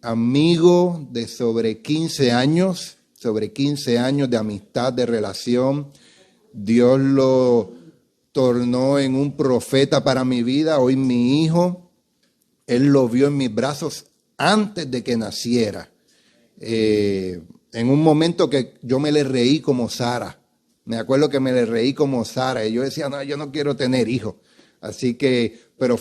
amigo de sobre 15 años de amistad, de relación. Dios lo tornó en un profeta para mi vida. Hoy mi hijo, él lo vio en mis brazos antes de que naciera. En un momento que yo me le reí como Sara. Me acuerdo que me le reí como Sara. Y yo decía, no, yo no quiero tener hijos. Así que, pero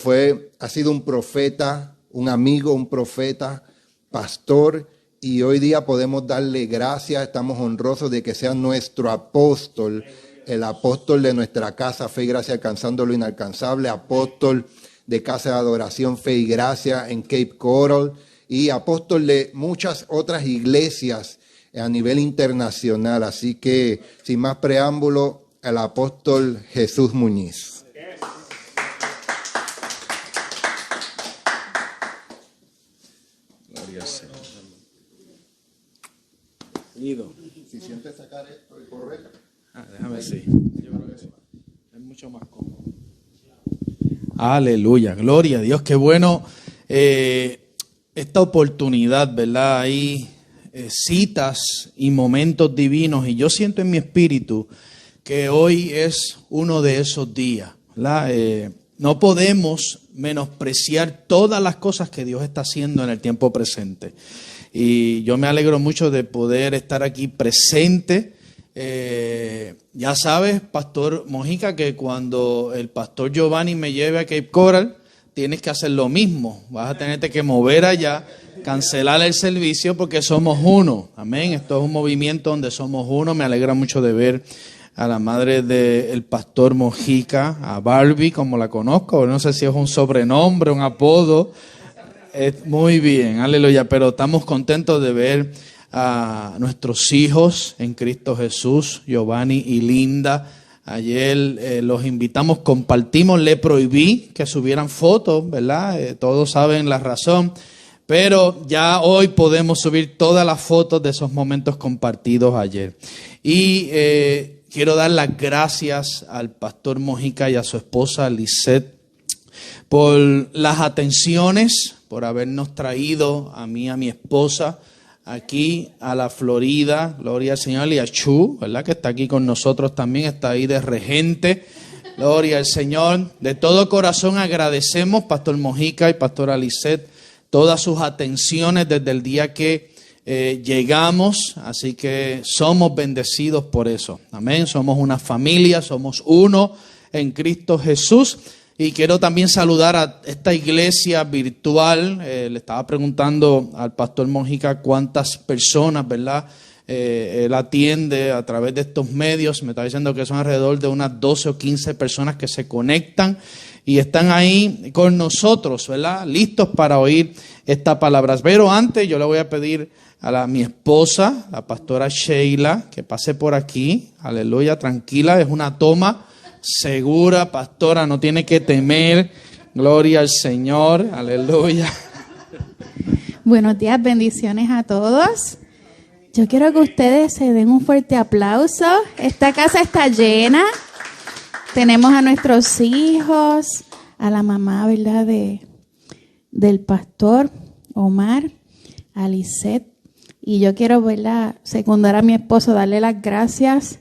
ha sido un profeta, un amigo, un profeta, pastor. Y hoy día podemos darle gracias. Estamos honrosos de que sea nuestro apóstol, el apóstol de nuestra casa, Fe y Gracia Alcanzando lo Inalcanzable, apóstol de Casa de Adoración, Fe y Gracia en Cape Coral y apóstol de muchas otras iglesias a nivel internacional. Así que, sin más preámbulo, el apóstol Jesús Muñiz. Gloria al Señor. Si sientes sacar esto y correr. Déjame ver, sí. Yo creo que sí. Es mucho más cómodo. Aleluya, gloria a Dios. Qué bueno esta oportunidad, ¿verdad? Hay citas y momentos divinos y yo siento en mi espíritu que hoy es uno de esos días, ¿verdad? No podemos menospreciar todas las cosas que Dios está haciendo en el tiempo presente. Y yo me alegro mucho de poder estar aquí presente. Ya sabes, Pastor Mojica, que cuando el Pastor Giovanni me lleve a Cape Coral, tienes que hacer lo mismo. Vas a tenerte que mover allá, cancelar el servicio porque somos uno. Amén. Esto es un movimiento donde somos uno. Me alegra mucho de ver a la madre del Pastor Mojica, a Barbie, como la conozco. No sé si es un sobrenombre, un apodo. Muy bien, aleluya. Pero estamos contentos de ver a nuestros hijos en Cristo Jesús, Giovanni y Linda. Ayer los invitamos, compartimos, le prohibí que subieran fotos, ¿verdad? Todos saben la razón, pero ya hoy podemos subir todas las fotos de esos momentos compartidos ayer. Y quiero dar las gracias al Pastor Mojica y a su esposa Lisette por las atenciones, por habernos traído a mí y a mi esposa aquí a la Florida. Gloria al Señor. Y a Chu, ¿verdad? Que está aquí con nosotros también, está ahí de regente. Gloria al Señor. De todo corazón agradecemos, Pastor Mojica y Pastora Lisette, todas sus atenciones desde el día que llegamos. Así que somos bendecidos por eso. Amén. Somos una familia, somos uno en Cristo Jesús. Y quiero también saludar a esta iglesia virtual. Le estaba preguntando al Pastor Mojica cuántas personas, ¿verdad? Él atiende a través de estos medios. Me está diciendo que son alrededor de unas 12 o 15 personas que se conectan y están ahí con nosotros, ¿verdad? Listos para oír estas palabras. Pero antes yo le voy a pedir a mi esposa, la pastora Sheila, que pase por aquí. Aleluya, tranquila, es una toma segura, pastora, no tiene que temer. Gloria al Señor, aleluya. Buenos días, bendiciones a todos. Yo quiero que ustedes se den un fuerte aplauso. Esta casa está llena. Tenemos a nuestros hijos, a la mamá, ¿verdad?, del pastor Omar, a Lisette. Y yo quiero, ¿verdad?, secundar a mi esposo, darle las gracias,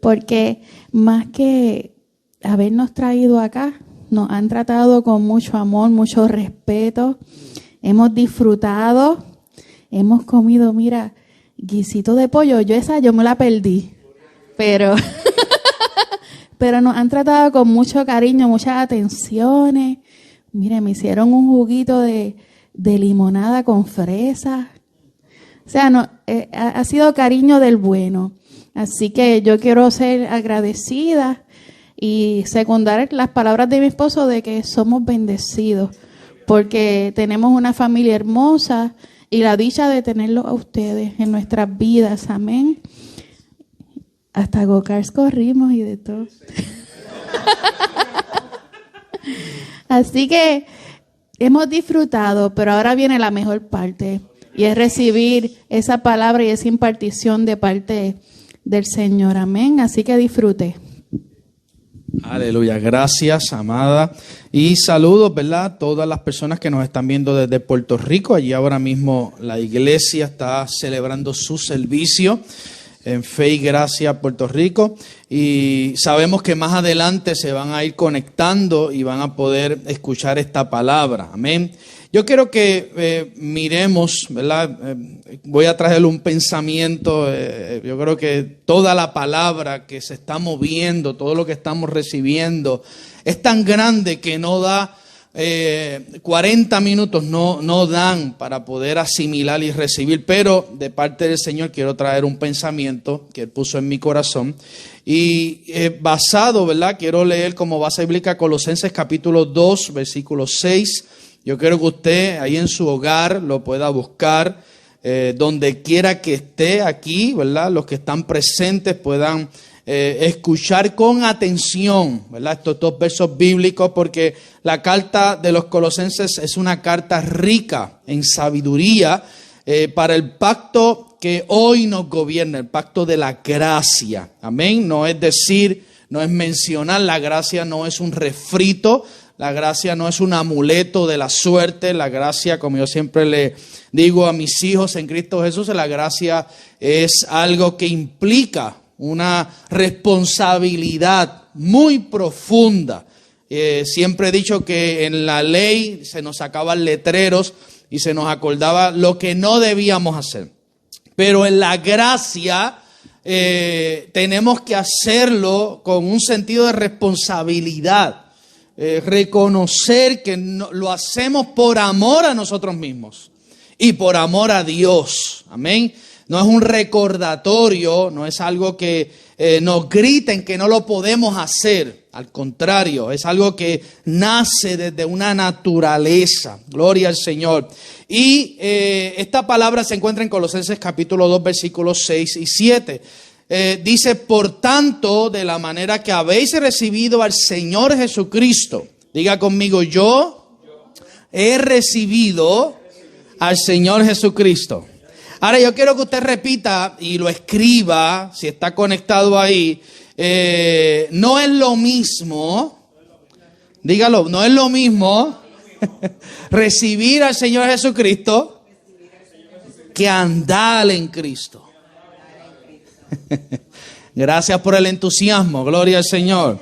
porque más que habernos traído acá, nos han tratado con mucho amor, mucho respeto. Hemos disfrutado, hemos comido, mira, guisito de pollo. Yo me la perdí, pero nos han tratado con mucho cariño, muchas atenciones. Mire, me hicieron un juguito de limonada con fresa. O sea, ha sido cariño del bueno. Así que yo quiero ser agradecida y secundar las palabras de mi esposo de que somos bendecidos porque tenemos una familia hermosa y la dicha de tenerlos a ustedes en nuestras vidas. Amén. Hasta go-karts corrimos y de todo. Así que hemos disfrutado, pero ahora viene la mejor parte y es recibir esa palabra y esa impartición de parte del Señor. Amén. Así que disfrute. Aleluya, gracias, amada. Y saludos, ¿verdad? Todas las personas que nos están viendo desde Puerto Rico. Allí ahora mismo la iglesia está celebrando su servicio en Fe y Gracia Puerto Rico. Y sabemos que más adelante se van a ir conectando y van a poder escuchar esta palabra. Amén. Yo quiero que miremos, ¿verdad? Voy a traerle un pensamiento. Yo creo que toda la palabra que se está moviendo, todo lo que estamos recibiendo, es tan grande que no da 40 minutos, no dan para poder asimilar y recibir. Pero de parte del Señor quiero traer un pensamiento que Él puso en mi corazón. Y basado, ¿verdad? Quiero leer como base bíblica Colosenses capítulo 2, versículo 6. Yo quiero que usted ahí en su hogar lo pueda buscar, donde quiera que esté aquí, ¿verdad? Los que están presentes puedan escuchar con atención, ¿verdad? Estos dos versos bíblicos, porque la carta de los Colosenses es una carta rica en sabiduría para el pacto que hoy nos gobierna, el pacto de la gracia. Amén. No es decir, no es mencionar, la gracia no es un refrito. La gracia no es un amuleto de la suerte. La gracia, como yo siempre le digo a mis hijos en Cristo Jesús, la gracia es algo que implica una responsabilidad muy profunda. Siempre he dicho que en la ley se nos sacaban letreros y se nos acordaba lo que no debíamos hacer. Pero en la gracia tenemos que hacerlo con un sentido de responsabilidad. Reconocer que lo hacemos por amor a nosotros mismos y por amor a Dios. Amén. No es un recordatorio, no es algo que nos griten que no lo podemos hacer. Al contrario, es algo que nace desde una naturaleza. Gloria al Señor. Y esta palabra se encuentra en Colosenses capítulo 2, versículos 6 y 7. Dice, por tanto, de la manera que habéis recibido al Señor Jesucristo. Diga conmigo, yo he recibido al Señor Jesucristo. Ahora yo quiero que usted repita y lo escriba, si está conectado ahí. No es lo mismo, dígalo, no es lo mismo recibir al Señor Jesucristo que andar en Cristo. Gracias por el entusiasmo, gloria al Señor.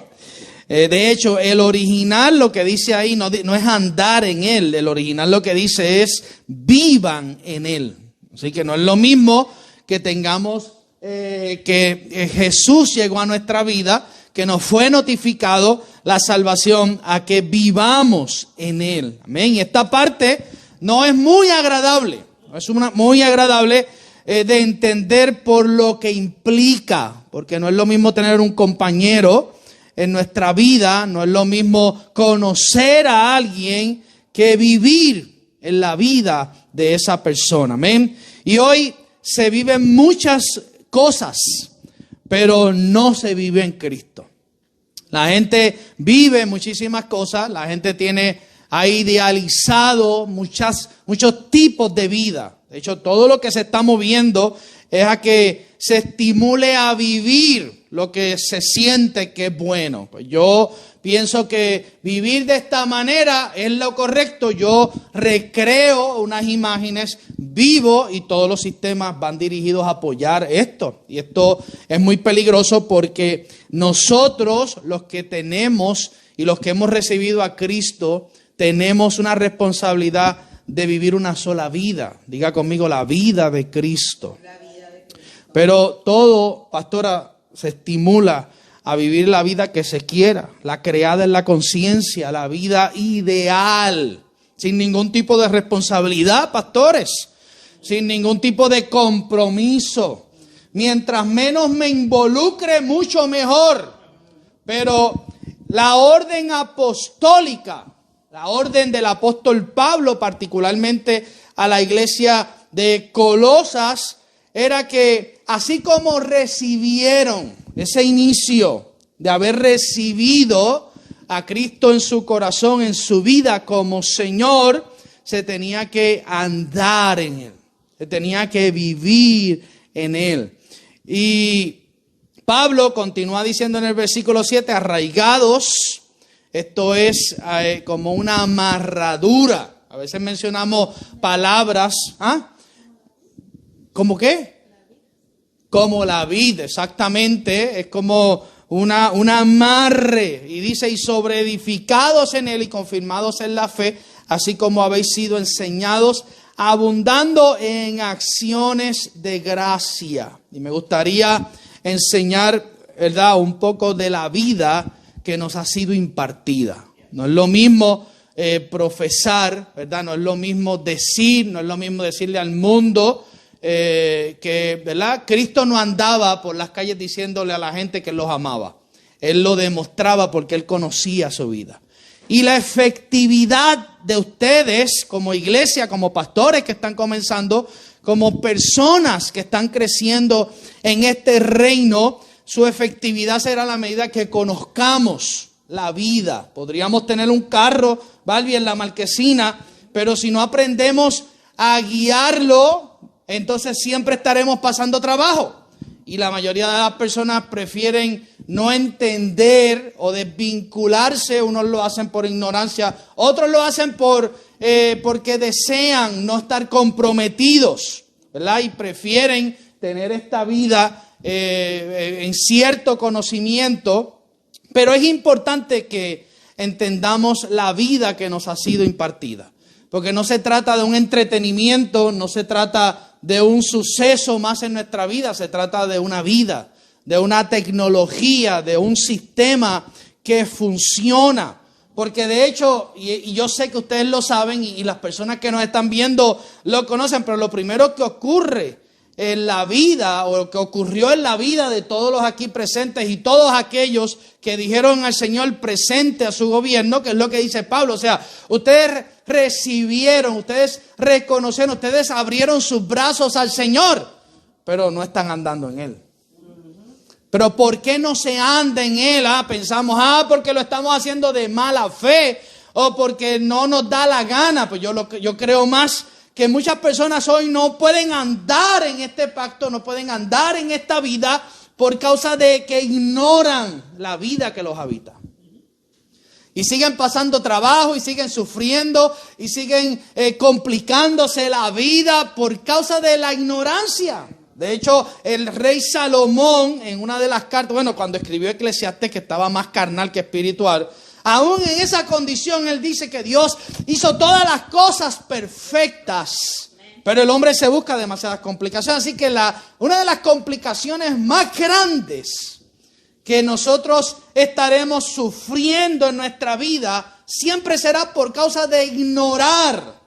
De hecho, el original lo que dice ahí no es andar en Él. El original lo que dice es vivan en Él. Así que no es lo mismo que tengamos que Jesús llegó a nuestra vida, que nos fue notificado la salvación, a que vivamos en Él. Amén. Y esta parte no es muy agradable, no es muy agradable de entender por lo que implica, porque no es lo mismo tener un compañero en nuestra vida, no es lo mismo conocer a alguien que vivir en la vida de esa persona. Amén. Y hoy se viven muchas cosas, pero no se vive en Cristo. La gente vive muchísimas cosas, la gente ha idealizado muchos tipos de vida. De hecho, todo lo que se está moviendo es a que se estimule a vivir lo que se siente que es bueno. Pues yo pienso que vivir de esta manera es lo correcto. Yo recreo unas imágenes, vivo, y todos los sistemas van dirigidos a apoyar esto. Y esto es muy peligroso porque nosotros, los que tenemos y los que hemos recibido a Cristo, tenemos una responsabilidad de vivir una sola vida. Diga conmigo, la vida de Cristo. Pero todo, pastora, se estimula a vivir la vida que se quiera, la creada en la conciencia, la vida ideal, sin ningún tipo de responsabilidad, pastores, sin ningún tipo de compromiso. Mientras menos me involucre, mucho mejor. Pero la orden apostólica, la orden del apóstol Pablo, particularmente a la iglesia de Colosas, era que así como recibieron ese inicio de haber recibido a Cristo en su corazón, en su vida como Señor, se tenía que andar en Él, se tenía que vivir en Él. Y Pablo continúa diciendo en el versículo 7, arraigados, esto es como una amarradura. A veces mencionamos palabras, ¿cómo qué? Como la vid, exactamente, es como un amarre. Y dice, y sobreedificados en él y confirmados en la fe, así como habéis sido enseñados, abundando en acciones de gracia. Y me gustaría enseñar, ¿verdad?, un poco de la vida que nos ha sido impartida. No es lo mismo profesar, ¿verdad? No es lo mismo decir, no es lo mismo decirle al mundo que, ¿verdad?, Cristo no andaba por las calles diciéndole a la gente que los amaba. Él lo demostraba porque Él conocía su vida. Y la efectividad de ustedes como iglesia, como pastores que están comenzando, como personas que están creciendo en este reino, su efectividad será a la medida que conozcamos la vida. Podríamos tener un carro, Balbi, en la marquesina, pero si no aprendemos a guiarlo, entonces siempre estaremos pasando trabajo. Y la mayoría de las personas prefieren no entender o desvincularse. Unos lo hacen por ignorancia, otros lo hacen porque desean no estar comprometidos, ¿verdad? Y prefieren tener esta vida en cierto conocimiento. Pero es importante que entendamos la vida que nos ha sido impartida. Porque no se trata de un entretenimiento, no se trata de un suceso más en nuestra vida, se trata de una vida, de una tecnología, de un sistema que funciona. Porque de hecho, y yo sé que ustedes lo saben y las personas que nos están viendo lo conocen, pero lo primero que ocurre en la vida, o que ocurrió en la vida de todos los aquí presentes y todos aquellos que dijeron al Señor presente a su gobierno, que es lo que dice Pablo, o sea, ustedes recibieron, ustedes reconocieron, ustedes abrieron sus brazos al Señor, pero no están andando en Él. Pero ¿por qué no se anda en Él? Pensamos, porque lo estamos haciendo de mala fe, o porque no nos da la gana. Pues yo creo más que muchas personas hoy no pueden andar en este pacto, no pueden andar en esta vida por causa de que ignoran la vida que los habita. Y siguen pasando trabajo y siguen sufriendo y siguen complicándose la vida por causa de la ignorancia. De hecho, el rey Salomón en una de las cartas, cuando escribió Eclesiastés, que estaba más carnal que espiritual, aún en esa condición él dice que Dios hizo todas las cosas perfectas, pero el hombre se busca demasiadas complicaciones. Así que una de las complicaciones más grandes que nosotros estaremos sufriendo en nuestra vida siempre será por causa de ignorar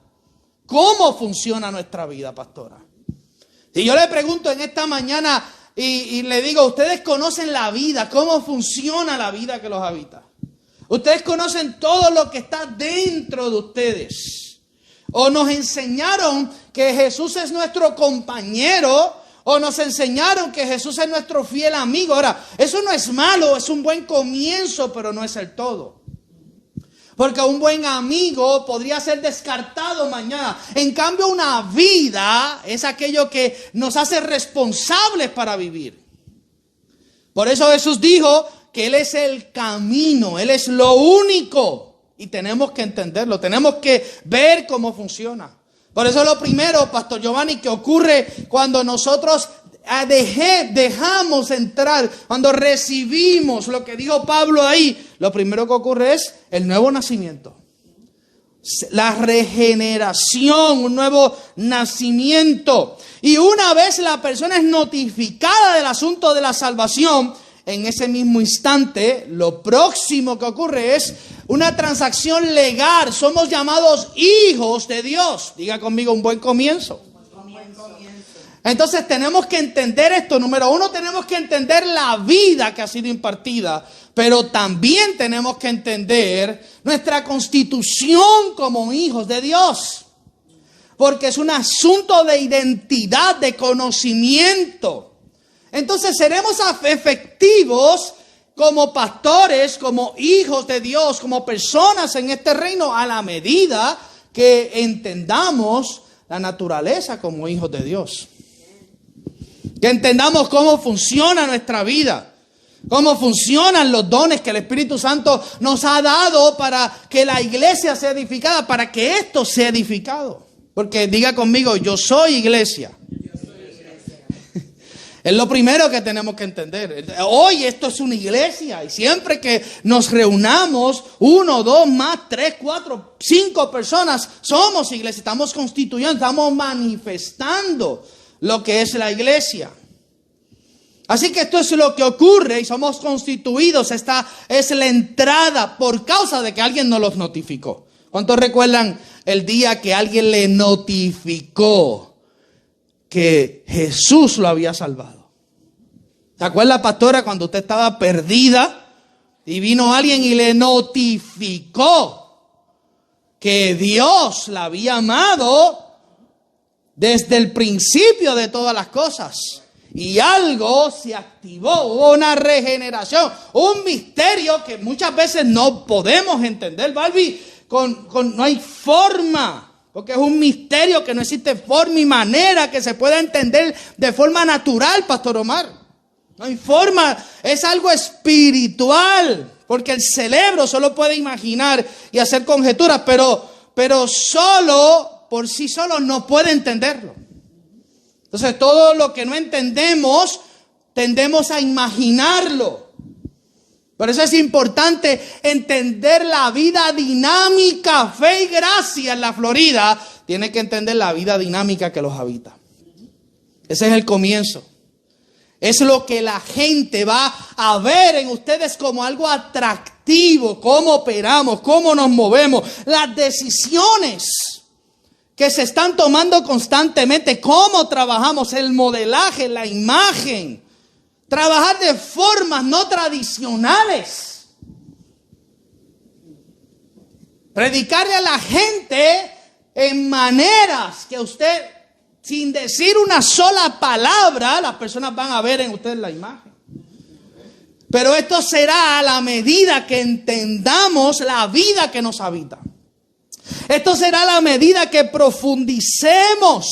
cómo funciona nuestra vida, pastora. Y yo le pregunto en esta mañana y le digo, ¿ustedes conocen la vida? ¿Cómo funciona la vida que los habita? Ustedes conocen todo lo que está dentro de ustedes. O nos enseñaron que Jesús es nuestro compañero, o nos enseñaron que Jesús es nuestro fiel amigo. Ahora, eso no es malo, es un buen comienzo, pero no es el todo. Porque un buen amigo podría ser descartado mañana. En cambio, una vida es aquello que nos hace responsables para vivir. Por eso Jesús dijo que Él es el camino, Él es lo único. Y tenemos que entenderlo, tenemos que ver cómo funciona. Por eso lo primero, Pastor Giovanni, que ocurre cuando nosotros dejamos entrar, cuando recibimos lo que dijo Pablo ahí, lo primero que ocurre es el nuevo nacimiento. La regeneración, un nuevo nacimiento. Y una vez la persona es notificada del asunto de la salvación, en ese mismo instante, lo próximo que ocurre es una transacción legal. Somos llamados hijos de Dios. Diga conmigo, un buen comienzo. Entonces tenemos que entender esto. Número uno, tenemos que entender la vida que ha sido impartida. Pero también tenemos que entender nuestra constitución como hijos de Dios. Porque es un asunto de identidad, de conocimiento. Entonces seremos efectivos como pastores, como hijos de Dios, como personas en este reino a la medida que entendamos la naturaleza como hijos de Dios. Que entendamos cómo funciona nuestra vida. Cómo funcionan los dones que el Espíritu Santo nos ha dado para que la iglesia sea edificada, para que esto sea edificado. Porque diga conmigo, yo soy iglesia. Es lo primero que tenemos que entender. Hoy esto es una iglesia y siempre que nos reunamos, 1, 2, más, 3, 4, 5 personas, somos iglesia. Estamos constituyendo, estamos manifestando lo que es la iglesia. Así que esto es lo que ocurre y somos constituidos. Esta es la entrada por causa de que alguien nos los notificó. ¿Cuántos recuerdan el día que alguien le notificó que Jesús lo había salvado? ¿Se acuerda, pastora, cuando usted estaba perdida y vino alguien y le notificó que Dios la había amado desde el principio de todas las cosas? Y algo se activó, hubo una regeneración, un misterio que muchas veces no podemos entender, Barbie, no hay forma, porque es un misterio que no existe forma y manera que se pueda entender de forma natural, Pastor Omar. No hay forma, es algo espiritual, porque el cerebro solo puede imaginar y hacer conjeturas, pero solo, por sí solo, no puede entenderlo. Entonces todo lo que no entendemos, tendemos a imaginarlo. Por eso es importante entender la vida dinámica. Fe y Gracia en la Florida tiene que entender la vida dinámica que los habita. Ese es el comienzo. Es lo que la gente va a ver en ustedes como algo atractivo. Cómo operamos, cómo nos movemos, las decisiones que se están tomando constantemente, cómo trabajamos, el modelaje, la imagen. Trabajar de formas no tradicionales. Predicarle a la gente en maneras que usted, sin decir una sola palabra, las personas van a ver en usted la imagen. Pero esto será a la medida que entendamos la vida que nos habita. Esto será a la medida que profundicemos.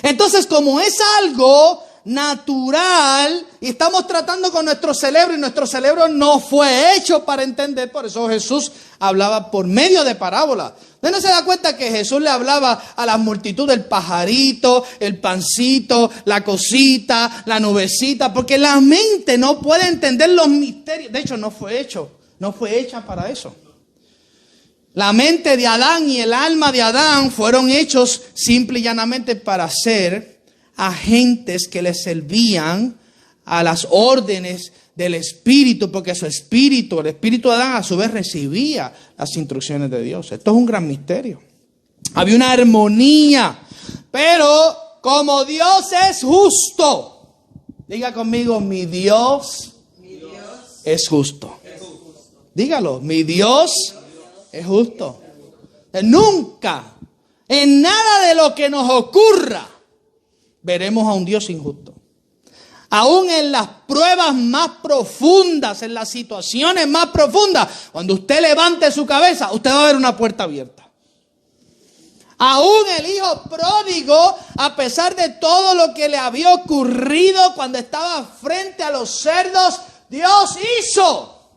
Entonces, como es algo natural y estamos tratando con nuestro cerebro y nuestro cerebro no fue hecho para entender, por eso Jesús hablaba por medio de parábolas. ¿Usted no se da cuenta que Jesús le hablaba a la multitud del pajarito, el pancito, la cosita, la nubecita? Porque la mente no puede entender los misterios. De hecho, no fue hecha para eso. La mente de Adán y el alma de Adán fueron hechos simple y llanamente para ser agentes que le servían a las órdenes del Espíritu, porque su espíritu, el Espíritu de Adán, a su vez recibía las instrucciones de Dios. Esto es un gran misterio. Había una armonía, pero como Dios es justo, diga conmigo, mi Dios es justo. Dígalo, mi Dios es justo. Nunca, en nada de lo que nos ocurra, veremos a un Dios injusto. Aún en las pruebas más profundas, en las situaciones más profundas, cuando usted levante su cabeza, usted va a ver una puerta abierta. Aún el hijo pródigo, a pesar de todo lo que le había ocurrido cuando estaba frente a los cerdos, Dios hizo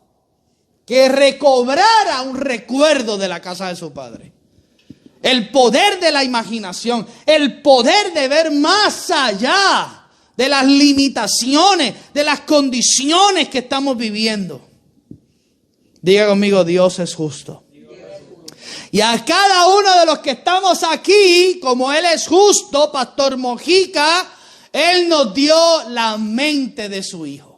que recobrara un recuerdo de la casa de su padre. El poder de la imaginación, el poder de ver más allá de las limitaciones, de las condiciones que estamos viviendo. Diga conmigo, Dios es justo. Y a cada uno de los que estamos aquí, como Él es justo, Pastor Mojica, Él nos dio la mente de su Hijo.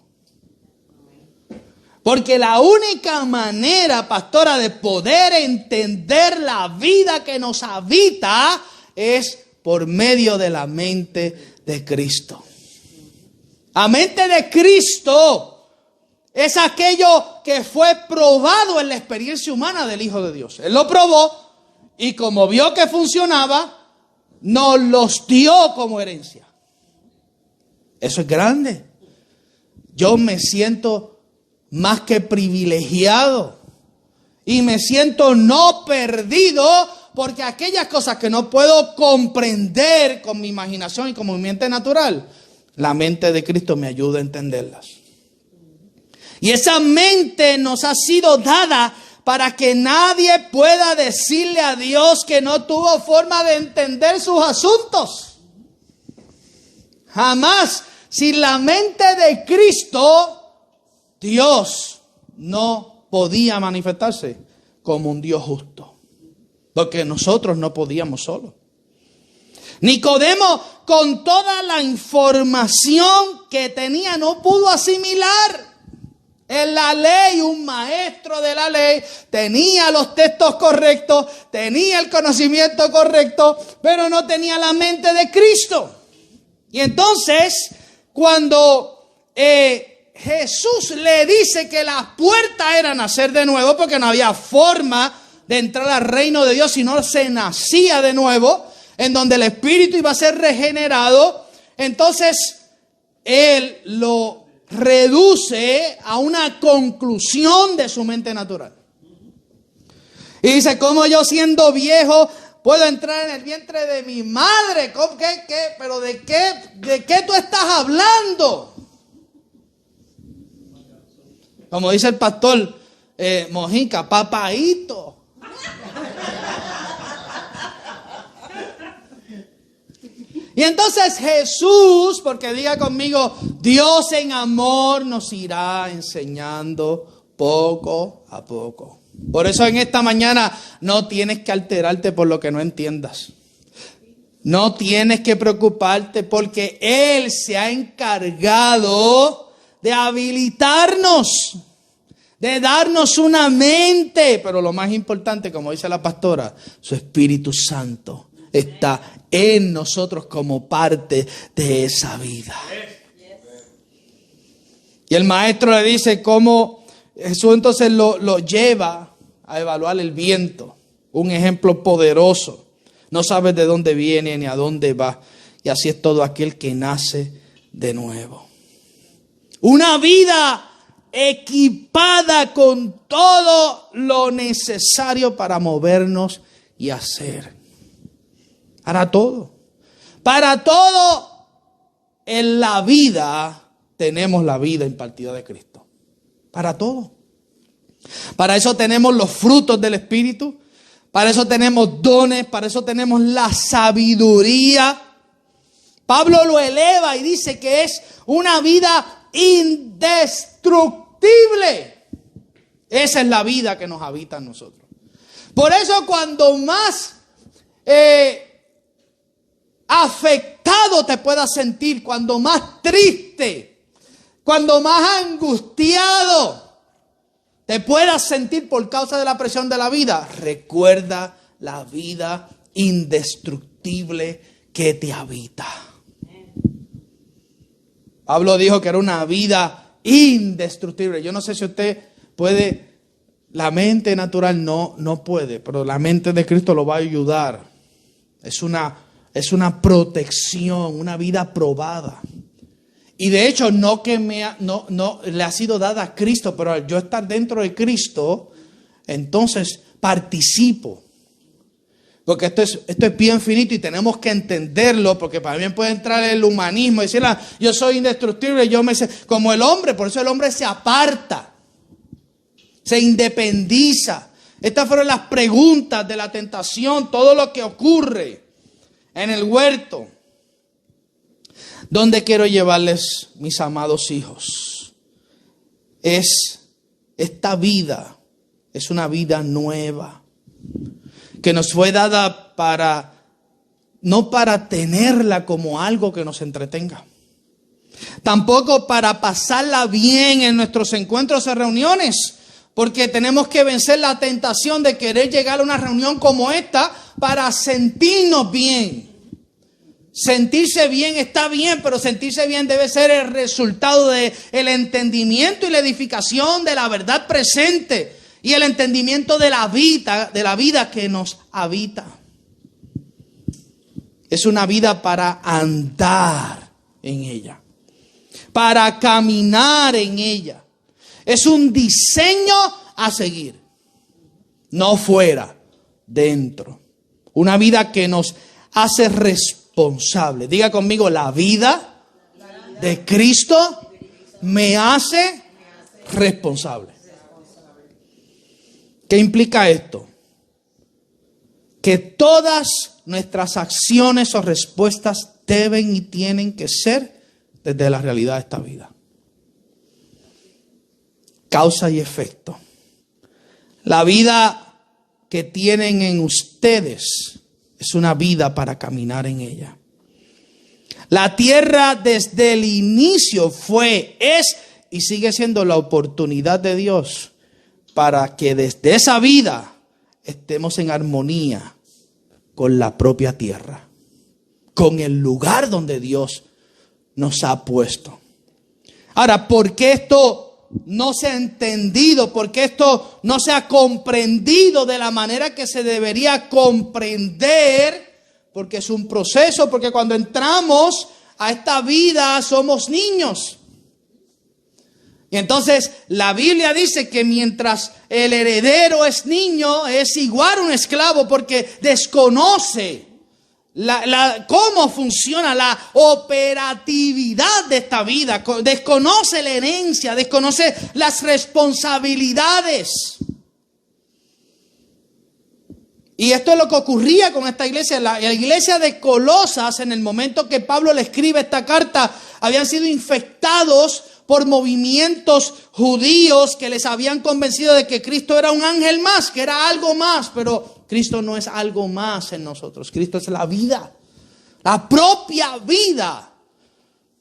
Porque la única manera, pastora, de poder entender la vida que nos habita es por medio de la mente de Cristo. La mente de Cristo es aquello que fue probado en la experiencia humana del Hijo de Dios. Él lo probó y como vio que funcionaba, nos los dio como herencia. Eso es grande. Yo me siento más que privilegiado y me siento no perdido porque aquellas cosas que no puedo comprender con mi imaginación y con mi mente natural, la mente de Cristo me ayuda a entenderlas. Y esa mente nos ha sido dada para que nadie pueda decirle a Dios que no tuvo forma de entender sus asuntos. Jamás, sin la mente de Cristo, Dios no podía manifestarse como un Dios justo. Porque nosotros no podíamos solos. Nicodemo, con toda la información que tenía, no pudo asimilar. En la ley, un maestro de la ley tenía los textos correctos, tenía el conocimiento correcto, pero no tenía la mente de Cristo. Y entonces, cuando Jesús le dice que la puerta era nacer de nuevo, porque no había forma de entrar al reino de Dios si no se nacía de nuevo, en donde el espíritu iba a ser regenerado, entonces él lo reduce a una conclusión de su mente natural. Y dice, ¿cómo yo siendo viejo puedo entrar en el vientre de mi madre? ¿Qué? ¿Pero de qué tú estás hablando? Como dice el pastor Mojica, papaíto. Y entonces Jesús, porque diga conmigo, Dios en amor nos irá enseñando poco a poco. Por eso en esta mañana no tienes que alterarte por lo que no entiendas. No tienes que preocuparte porque Él se ha encargado de habilitarnos, de darnos una mente. Pero lo más importante, como dice la pastora, su Espíritu Santo está en nosotros como parte de esa vida. Y el maestro le dice cómo Jesús entonces lo lleva a evaluar el viento. Un ejemplo poderoso. No sabes de dónde viene ni a dónde va. Y así es todo aquel que nace de nuevo. Una vida equipada con todo lo necesario para movernos y hacer. Para todo en la vida tenemos la vida impartida de Cristo. Para todo. Para eso tenemos los frutos del Espíritu. Para eso tenemos dones. Para eso tenemos la sabiduría. Pablo lo eleva y dice que es una vida indestructible. Esa es la vida que nos habita en nosotros. Por eso cuando más afectado te puedas sentir, cuando más triste, cuando más angustiado te puedas sentir por causa de la presión de la vida, recuerda la vida indestructible que te habita. Pablo dijo que era una vida indestructible. Yo no sé si usted puede, la mente natural no puede, pero la mente de Cristo lo va a ayudar. Es una protección, una vida probada. Y de hecho no le ha sido dada a Cristo, pero al yo estar dentro de Cristo, entonces participo. Porque esto es bien finito y tenemos que entenderlo, porque para mí puede entrar el humanismo y decir, yo soy indestructible, como el hombre, por eso el hombre se aparta, se independiza. Estas fueron las preguntas de la tentación, todo lo que ocurre en el huerto. ¿Dónde quiero llevarles, mis amados hijos? Esta vida es una vida nueva que nos fue dada no para tenerla como algo que nos entretenga. Tampoco para pasarla bien en nuestros encuentros y reuniones. Porque tenemos que vencer la tentación de querer llegar a una reunión como esta para sentirnos bien. Sentirse bien está bien, pero sentirse bien debe ser el resultado del entendimiento y la edificación de la verdad presente y el entendimiento de la vida que nos habita. Es una vida para andar en ella, para caminar en ella. Es un diseño a seguir, no fuera, dentro. Una vida que nos hace responsables. Diga conmigo, la vida de Cristo me hace responsable. ¿Qué implica esto? Que todas nuestras acciones o respuestas deben y tienen que ser desde la realidad de esta vida. Causa y efecto. La vida que tienen en ustedes es una vida para caminar en ella. La tierra desde el inicio fue, es y sigue siendo la oportunidad de Dios para que desde esa vida estemos en armonía con la propia tierra, con el lugar donde Dios nos ha puesto. Ahora, ¿por qué esto no se ha entendido? ¿Por qué esto no se ha comprendido de la manera que se debería comprender? Porque es un proceso, porque cuando entramos a esta vida somos niños. Y entonces la Biblia dice que mientras el heredero es niño, es igual un esclavo porque desconoce cómo funciona la operatividad de esta vida, desconoce la herencia, desconoce las responsabilidades. Y esto es lo que ocurría con esta iglesia. La iglesia de Colosas, en el momento que Pablo le escribe esta carta, habían sido infectados por movimientos judíos que les habían convencido de que Cristo era un ángel más, que era algo más. Pero Cristo no es algo más en nosotros. Cristo es la vida, la propia vida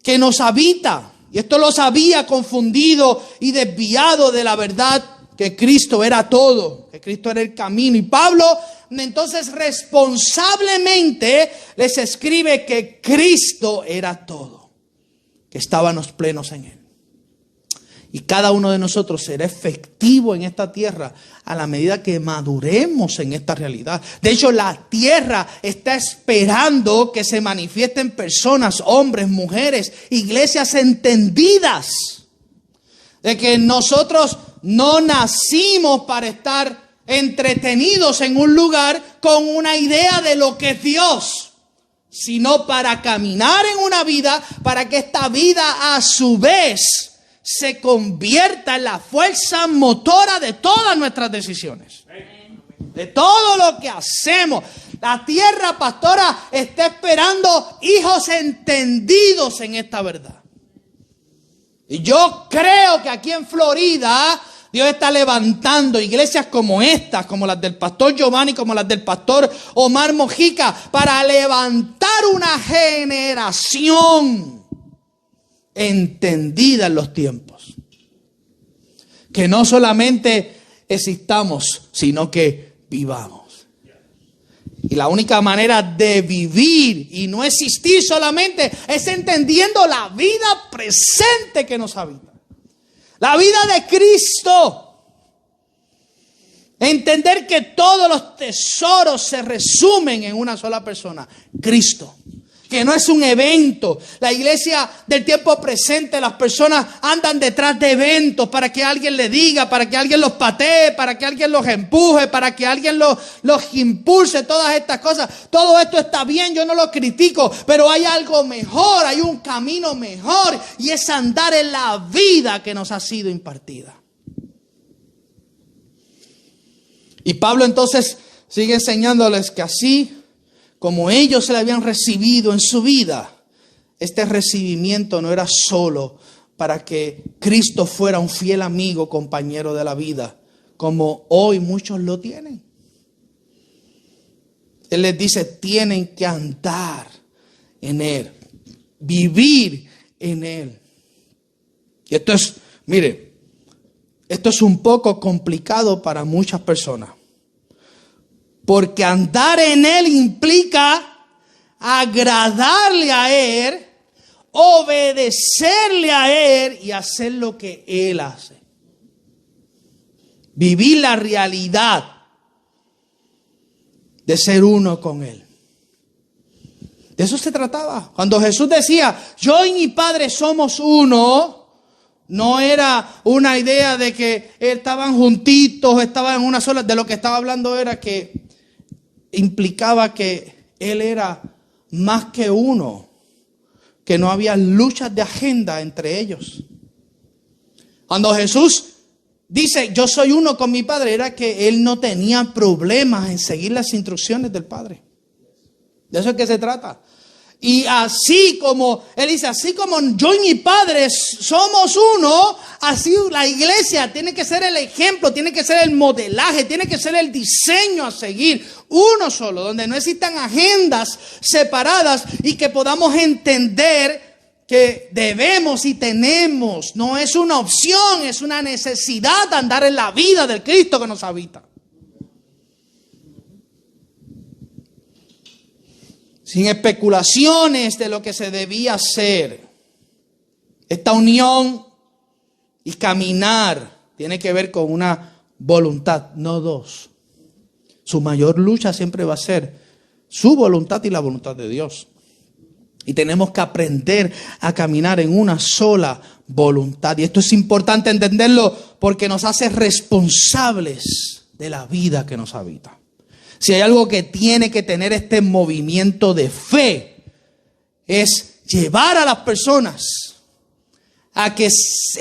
que nos habita. Y esto los había confundido y desviado de la verdad que Cristo era todo, que Cristo era el camino. Y Pablo entonces responsablemente les escribe que Cristo era todo, que estábamos plenos en Él. Y cada uno de nosotros será efectivo en esta tierra a la medida que maduremos en esta realidad. De hecho, la tierra está esperando que se manifiesten personas, hombres, mujeres, iglesias entendidas de que nosotros no nacimos para estar entretenidos en un lugar con una idea de lo que es Dios, sino para caminar en una vida, para que esta vida a su vez se convierta en la fuerza motora de todas nuestras decisiones, de todo lo que hacemos. La tierra, pastora, está esperando hijos entendidos en esta verdad. Y yo creo que aquí en Florida Dios está levantando iglesias como estas, como las del pastor Giovanni, como las del pastor Omar Mojica, para levantar una generación entendida en los tiempos. Que no solamente existamos, sino que vivamos. Y la única manera de vivir y no existir solamente es entendiendo la vida presente que nos habita. La vida de Cristo. Entender que todos los tesoros se resumen en una sola persona, Cristo. Que no es un evento. La iglesia del tiempo presente, las personas andan detrás de eventos para que alguien le diga, para que alguien los patee, para que alguien los empuje, para que alguien los impulse, todas estas cosas. Todo esto está bien, yo no lo critico, pero hay algo mejor, hay un camino mejor, y es andar en la vida que nos ha sido impartida. Y Pablo entonces sigue enseñándoles que así como ellos se le habían recibido en su vida, este recibimiento no era solo para que Cristo fuera un fiel amigo, compañero de la vida, como hoy muchos lo tienen. Él les dice, tienen que andar en Él, vivir en Él. Y esto es, mire, esto es un poco complicado para muchas personas. Porque andar en Él implica agradarle a Él, obedecerle a Él y hacer lo que Él hace. Vivir la realidad de ser uno con Él. De eso se trataba. Cuando Jesús decía, yo y mi Padre somos uno, no era una idea de que estaban juntitos, estaban en una sola. De lo que estaba hablando era que implicaba que Él era más que uno, que no había luchas de agenda entre ellos. Cuando Jesús dice, yo soy uno con mi Padre, era que Él no tenía problemas en seguir las instrucciones del Padre. De eso es que se trata. Y así como, Él dice, así como yo y mi Padre somos uno, así la iglesia tiene que ser el ejemplo, tiene que ser el modelaje, tiene que ser el diseño a seguir. Uno solo, donde no existan agendas separadas y que podamos entender que debemos y tenemos, no es una opción, es una necesidad andar en la vida del Cristo que nos habita. Sin especulaciones de lo que se debía hacer. Esta unión y caminar tiene que ver con una voluntad, no dos. Su mayor lucha siempre va a ser su voluntad y la voluntad de Dios. Y tenemos que aprender a caminar en una sola voluntad. Y esto es importante entenderlo porque nos hace responsables de la vida que nos habita. Si hay algo que tiene que tener este movimiento de fe, es llevar a las personas a que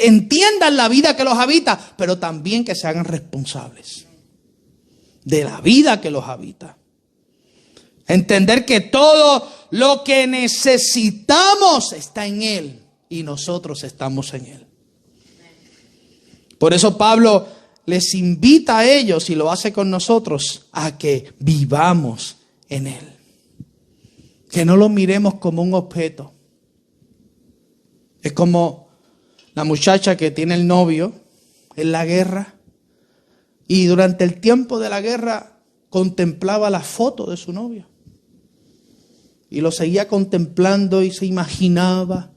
entiendan la vida que los habita, pero también que se hagan responsables de la vida que los habita. Entender que todo lo que necesitamos está en Él y nosotros estamos en Él. Por eso Pablo les invita a ellos, y lo hace con nosotros, a que vivamos en Él. Que no lo miremos como un objeto. Es como la muchacha que tiene el novio en la guerra y durante el tiempo de la guerra contemplaba la foto de su novio. Y lo seguía contemplando y se imaginaba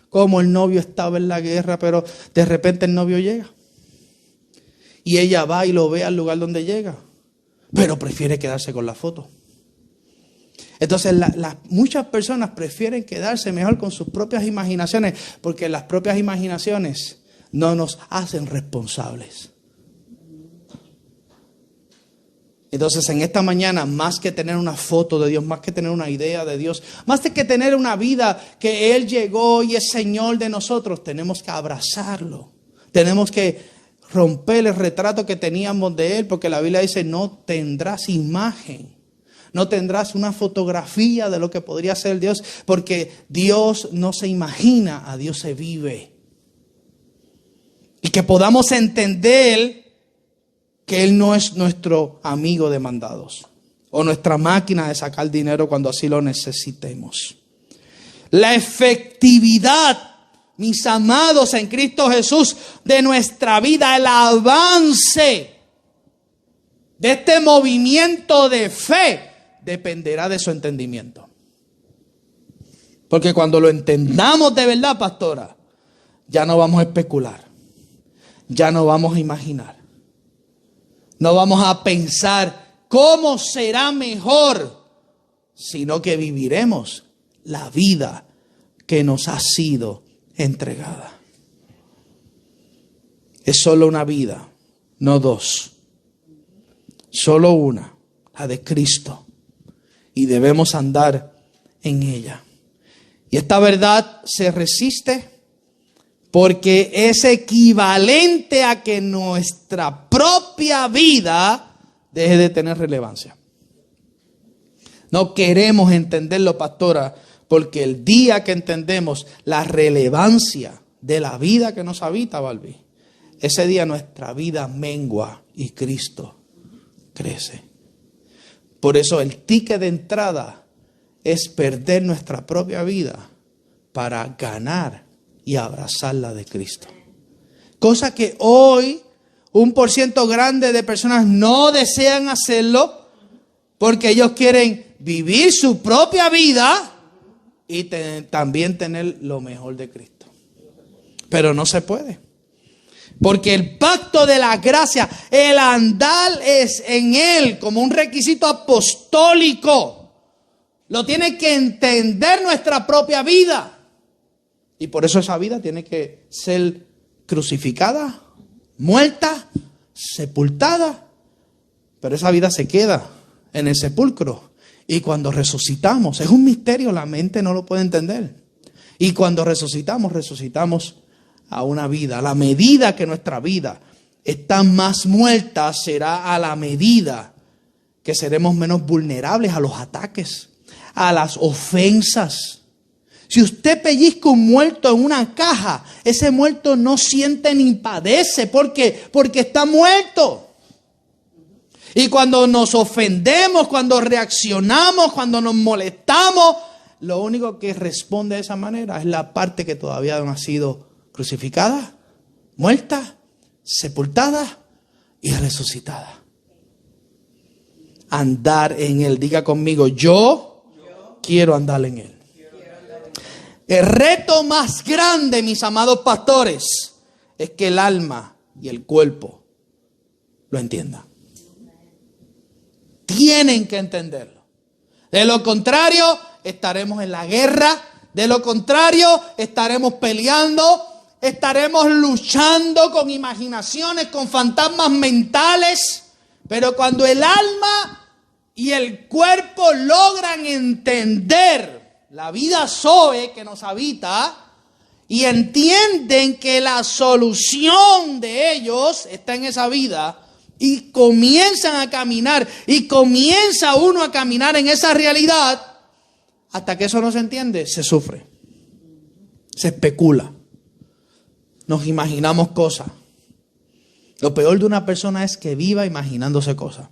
cómo el novio estaba en la guerra, pero de repente el novio llega. Y ella va y lo ve al lugar donde llega, pero prefiere quedarse con la foto. Entonces muchas personas prefieren quedarse mejor con sus propias imaginaciones, porque las propias imaginaciones no nos hacen responsables. Entonces en esta mañana, más que tener una foto de Dios, más que tener una idea de Dios, más que tener una vida que Él llegó y es Señor de nosotros, tenemos que abrazarlo. Tenemos que romper el retrato que teníamos de Él, porque la Biblia dice, no tendrás imagen, no tendrás una fotografía de lo que podría ser Dios, porque Dios no se imagina, a Dios se vive. Y que podamos entender que Él no es nuestro amigo de mandados o nuestra máquina de sacar dinero cuando así lo necesitemos. La efectividad, mis amados en Cristo Jesús, de nuestra vida, el avance de este movimiento de fe dependerá de su entendimiento. Porque cuando lo entendamos de verdad, pastora, ya no vamos a especular, ya no vamos a imaginar, no vamos a pensar cómo será mejor, sino que viviremos la vida que nos ha sido entregada. Es solo una vida, no dos. Solo una, la de Cristo. Y debemos andar en ella. Y esta verdad se resiste porque es equivalente a que nuestra propia vida deje de tener relevancia. No queremos entenderlo, pastora, porque el día que entendemos la relevancia de la vida que nos habita, Balbi, ese día nuestra vida mengua y Cristo crece. Por eso el ticket de entrada es perder nuestra propia vida para ganar y abrazar la de Cristo. Cosa que hoy 1% grande de personas no desean hacerlo porque ellos quieren vivir su propia vida y también tener lo mejor de Cristo. Pero no se puede. Porque el pacto de la gracia, el andar es en Él como un requisito apostólico. Lo tiene que entender nuestra propia vida. Y por eso esa vida tiene que ser crucificada, muerta, sepultada. Pero esa vida se queda en el sepulcro. Y cuando resucitamos, es un misterio, la mente no lo puede entender. Y cuando resucitamos, resucitamos a una vida. A la medida que nuestra vida está más muerta, será a la medida que seremos menos vulnerables a los ataques, a las ofensas. Si usted pellizca un muerto en una caja, ese muerto no siente ni padece. ¿Por qué? Porque está muerto. Y cuando nos ofendemos, cuando reaccionamos, cuando nos molestamos, lo único que responde de esa manera es la parte que todavía no ha sido crucificada, muerta, sepultada y resucitada. Andar en Él. Diga conmigo, yo quiero andar en Él. El reto más grande, mis amados pastores, es que el alma y el cuerpo lo entiendan. Tienen que entenderlo. De lo contrario, estaremos en la guerra. De lo contrario, estaremos peleando. Estaremos luchando con imaginaciones, con fantasmas mentales. Pero cuando el alma y el cuerpo logran entender la vida Zoe que nos habita y entienden que la solución de ellos está en esa vida, y comienzan a caminar, y comienza uno a caminar en esa realidad, hasta que eso no se entiende, se sufre, se especula, nos imaginamos cosas. Lo peor de una persona es que viva imaginándose cosas.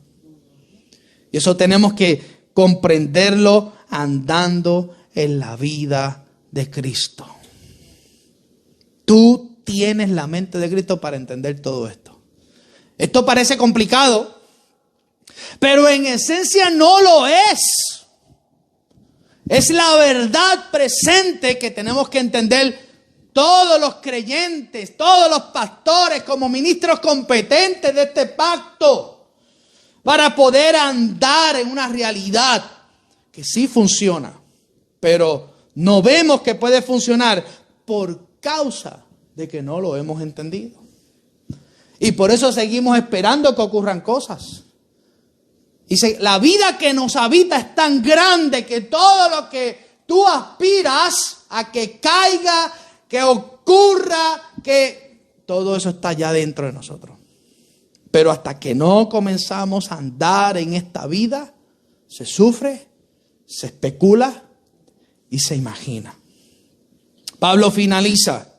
Y eso tenemos que comprenderlo andando en la vida de Cristo. Tú tienes la mente de Cristo para entender todo esto. Esto parece complicado, pero en esencia no lo es. Es la verdad presente que tenemos que entender todos los creyentes, todos los pastores como ministros competentes de este pacto, para poder andar en una realidad que sí funciona, pero no vemos que puede funcionar por causa de que no lo hemos entendido. Y por eso seguimos esperando que ocurran cosas. Dice, la vida que nos habita es tan grande que todo lo que tú aspiras a que caiga, que ocurra, que todo eso está ya dentro de nosotros. Pero hasta que no comenzamos a andar en esta vida, se sufre, se especula y se imagina. Pablo finaliza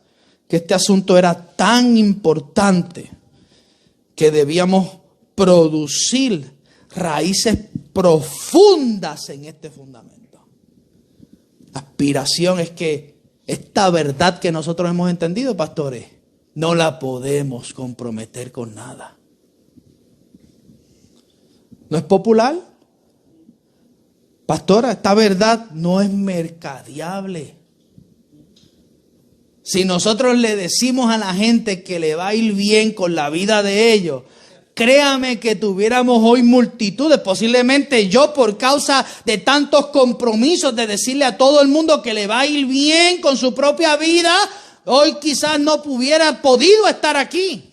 que este asunto era tan importante que debíamos producir raíces profundas en este fundamento. La aspiración es que esta verdad que nosotros hemos entendido, pastores, no la podemos comprometer con nada. ¿No es popular? Pastora, esta verdad no es mercadeable. Si nosotros le decimos a la gente que le va a ir bien con la vida de ellos, créame que tuviéramos hoy multitudes, posiblemente yo por causa de tantos compromisos de decirle a todo el mundo que le va a ir bien con su propia vida, hoy quizás no hubiera podido estar aquí.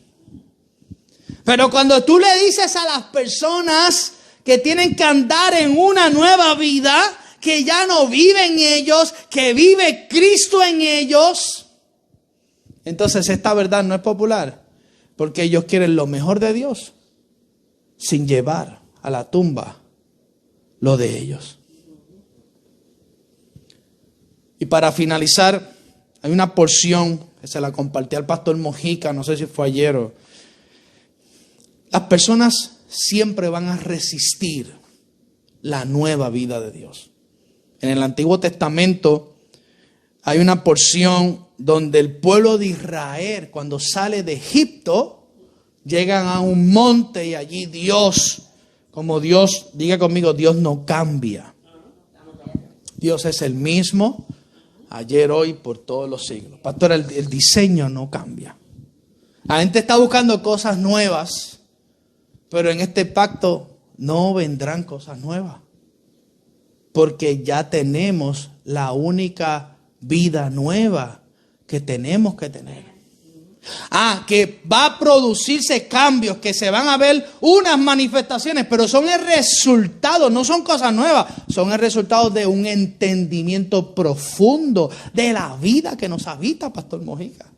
Pero cuando tú le dices a las personas que tienen que andar en una nueva vida, que ya no viven ellos, que vive Cristo en ellos, entonces esta verdad no es popular, porque ellos quieren lo mejor de Dios sin llevar a la tumba lo de ellos. Y para finalizar, hay una porción que se la compartí al pastor Mojica, no sé si fue ayer o... Las personas siempre van a resistir la nueva vida de Dios. En el Antiguo Testamento hay una porción donde el pueblo de Israel, cuando sale de Egipto, llegan a un monte y allí Dios, como Dios, diga conmigo, Dios no cambia. Dios es el mismo, ayer, hoy, por todos los siglos. Pastor, el diseño no cambia. La gente está buscando cosas nuevas, pero en este pacto no vendrán cosas nuevas, porque ya tenemos la única vida nueva que tenemos que tener. Que va a producirse cambios, que se van a ver unas manifestaciones, pero son el resultado, no son cosas nuevas, son el resultado de un entendimiento profundo de la vida que nos habita, Pastor Mojica.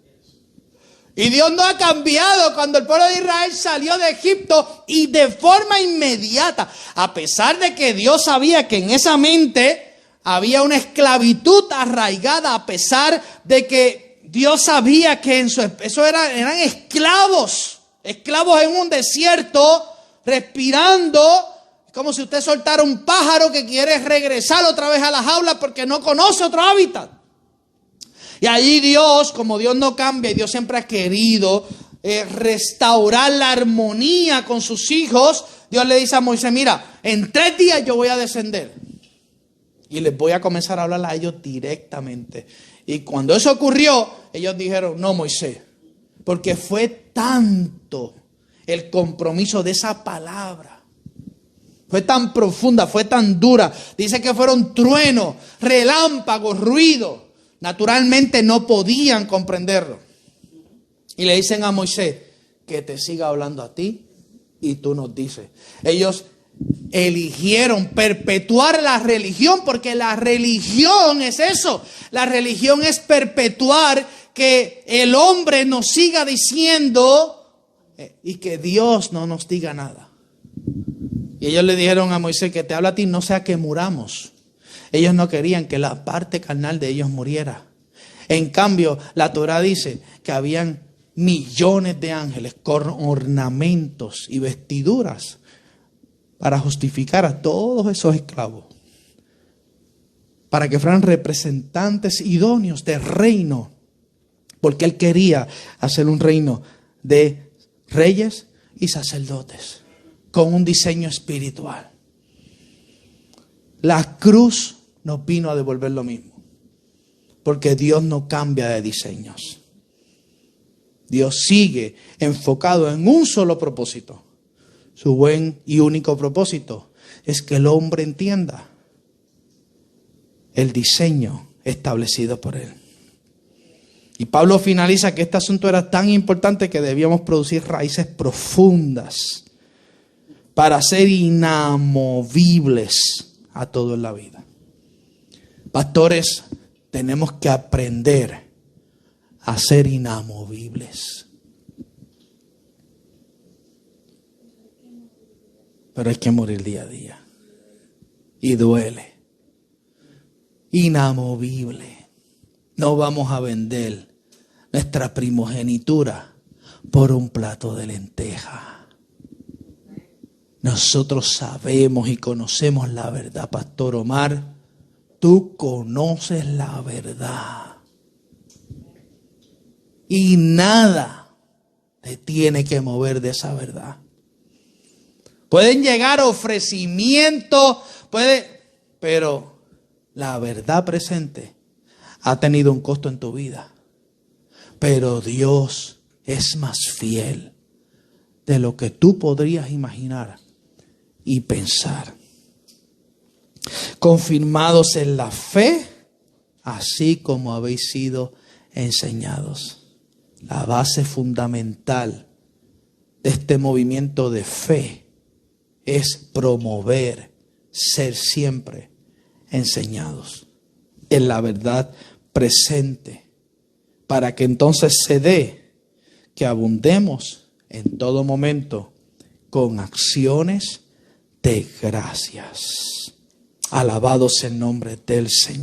Y Dios no ha cambiado cuando el pueblo de Israel salió de Egipto y de forma inmediata, a pesar de que Dios sabía que en esa mente había una esclavitud arraigada, a pesar de que Dios sabía que eran esclavos en un desierto, respirando, como si usted soltara un pájaro que quiere regresar otra vez a la jaula porque no conoce otro hábitat. Y allí Dios, como Dios no cambia y Dios siempre ha querido restaurar la armonía con sus hijos, Dios le dice a Moisés, mira, en 3 días yo voy a descender y les voy a comenzar a hablar a ellos directamente. Y cuando eso ocurrió, ellos dijeron, no, Moisés, porque fue tanto el compromiso de esa palabra. Fue tan profunda, fue tan dura. Dice que fueron truenos, relámpagos, ruidos. Naturalmente no podían comprenderlo. Y le dicen a Moisés, que te siga hablando a ti y tú nos dices. Ellos eligieron perpetuar la religión, porque la religión es eso. La religión es perpetuar que el hombre nos siga diciendo y que Dios no nos diga nada. Y ellos le dijeron a Moisés, que te habla a ti, no sea que muramos. Ellos no querían que la parte carnal de ellos muriera. En cambio, la Torah dice que habían millones de ángeles con ornamentos y vestiduras para justificar a todos esos esclavos, para que fueran representantes idóneos del reino, porque Él quería hacer un reino de reyes y sacerdotes con un diseño espiritual. La cruz nos vino a devolver lo mismo, porque Dios no cambia de diseños. Dios sigue enfocado en un solo propósito. Su buen y único propósito es que el hombre entienda el diseño establecido por Él. Y Pablo finaliza que este asunto era tan importante que debíamos producir raíces profundas para ser inamovibles a todo en la vida. Pastores, tenemos que aprender a ser inamovibles. Pero hay que morir día a día. Y duele. Inamovible. No vamos a vender nuestra primogenitura por un plato de lenteja. Nosotros sabemos y conocemos la verdad, Pastor Omar. Tú conoces la verdad. Y nada te tiene que mover de esa verdad. Pueden llegar ofrecimientos, pero la verdad presente ha tenido un costo en tu vida. Pero Dios es más fiel de lo que tú podrías imaginar y pensar. Confirmados en la fe, así como habéis sido enseñados. La base fundamental de este movimiento de fe es promover, ser siempre enseñados en la verdad presente, para que entonces se dé que abundemos en todo momento con acciones de gracias. Alabado sea el nombre del Señor.